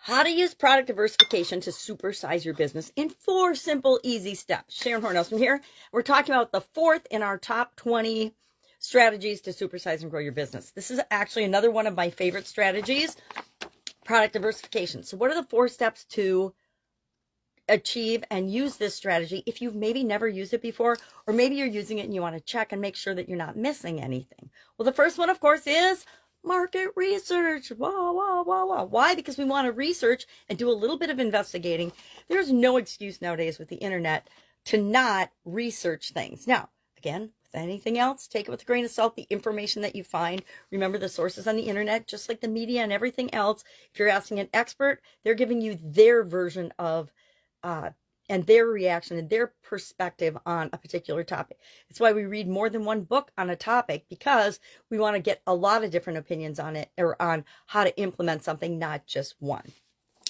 How to use product diversification to supersize your business in 4 simple, easy steps. Sharon Horne-Ellstrom here. We're talking about the 4th in our top 20 strategies to supersize and grow your business. This is actually another one of my favorite strategies, product diversification. So what are the 4 steps to achieve and use this strategy if you've maybe never used it before, or maybe you're using it and you want to check and make sure that you're not missing anything? Well, the first one, of course, is market research. Why? Because we want to research and do a little bit of investigating. There's no excuse nowadays with the internet to not research things. Now, again, with anything else, take it with a grain of salt. The information that you find, remember the sources on the internet, just like the media and everything else. If you're asking an expert, they're giving you their version of and their reaction and their perspective on a particular topic. It's why we read more than one book on a topic, because we want to get a lot of different opinions on it, or on how to implement something, not just one.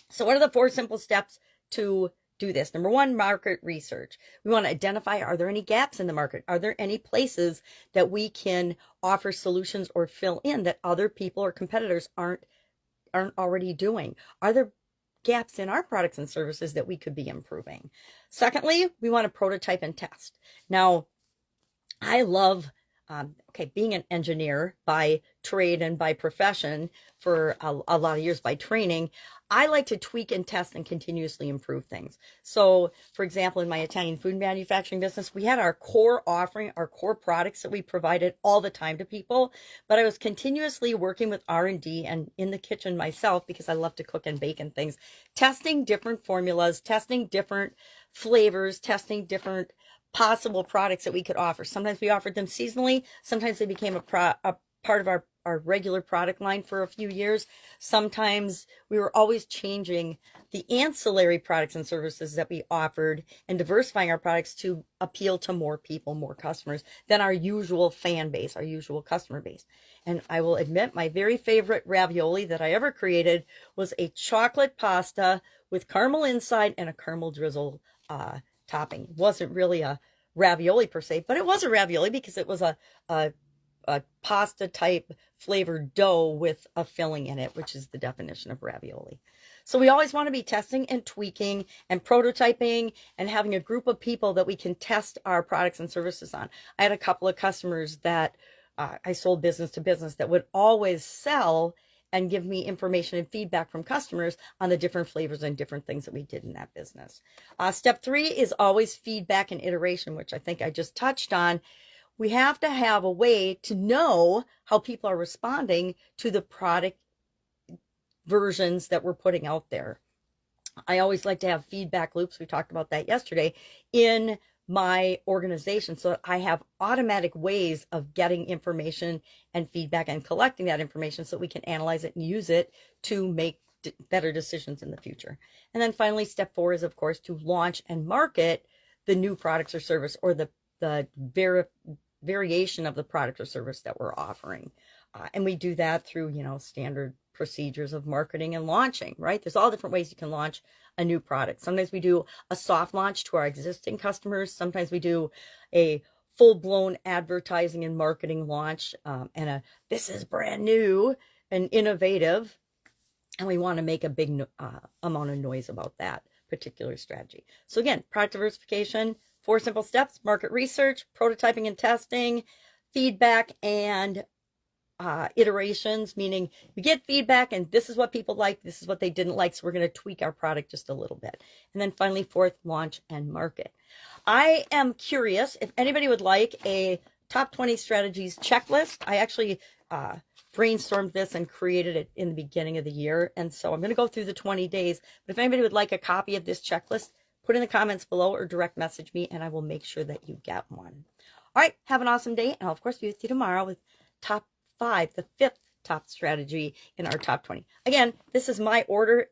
So what are the 4 simple steps to do this? Number 1, market research. We want to identify, are there any gaps in the market? Are there any places that we can offer solutions or fill in that other people or competitors aren't already doing? Are there gaps in our products and services that we could be improving? Secondly, we want to prototype and test. Now, I love being an engineer by trade and by profession for a lot of years by training. I like to tweak and test and continuously improve things. So, for example, in my Italian food manufacturing business, we had our core offering, our core products that we provided all the time to people, but I was continuously working with R&D and in the kitchen myself, because I love to cook and bake and things, testing different formulas, testing different flavors, testing different possible products that we could offer. Sometimes we offered them seasonally. Sometimes they became a part of our regular product line for a few years. Sometimes we were always changing the ancillary products and services that we offered and diversifying our products to appeal to more people, more customers than our usual fan base, our usual customer base. And I will admit, my very favorite ravioli that I ever created was a chocolate pasta with caramel inside and a caramel drizzle topping. It wasn't really a ravioli per se, but it was a ravioli because it was a pasta type flavored dough with a filling in it, which is the definition of ravioli. So we always want to be testing and tweaking and prototyping and having a group of people that we can test our products and services on. I had a couple of customers that I sold business to business that would always sell and give me information and feedback from customers on the different flavors and different things that we did in that business. Step 3 is always feedback and iteration, which I think I just touched on. We have to have a way to know how people are responding to the product versions that we're putting out there. I always like to have feedback loops. We talked about that yesterday in my organization, so that I have automatic ways of getting information and feedback and collecting that information so that we can analyze it and use it to make better decisions in the future. And then finally, step 4 is, of course, to launch and market the new products or service, or the variation of the product or service that we're offering. And we do that through, standard procedures of marketing and launching, right? There's all different ways you can launch a new product. Sometimes we do a soft launch to our existing customers. Sometimes we do a full-blown advertising and marketing launch, and this is brand new and innovative, and we want to make a big amount of noise about that particular strategy. So again, product diversification, 4 simple steps: market research, prototyping and testing, feedback, and iterations, meaning we get feedback and this is what people like, this is what they didn't like, so we're going to tweak our product just a little bit. And then finally, 4th, launch and market. I am curious if anybody would like a top 20 strategies checklist. I actually brainstormed this and created it in the beginning of the year, and so I'm going to go through the 20 days. But if anybody would like a copy of this checklist, put in the comments below or direct message me, and I will make sure that you get one. All right, have an awesome day, and I'll of course be with you tomorrow with top 5, the 5th top strategy in our top 20. Again, this is my order.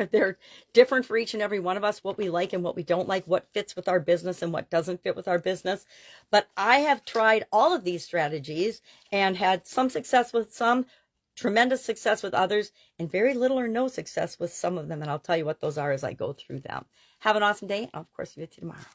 They're different for each and every one of us, what we like and what we don't like, what fits with our business and what doesn't fit with our business. But I have tried all of these strategies and had some success with some, tremendous success with others, and very little or no success with some of them. And I'll tell you what those are as I go through them. Have an awesome day. I'll of course be with you tomorrow.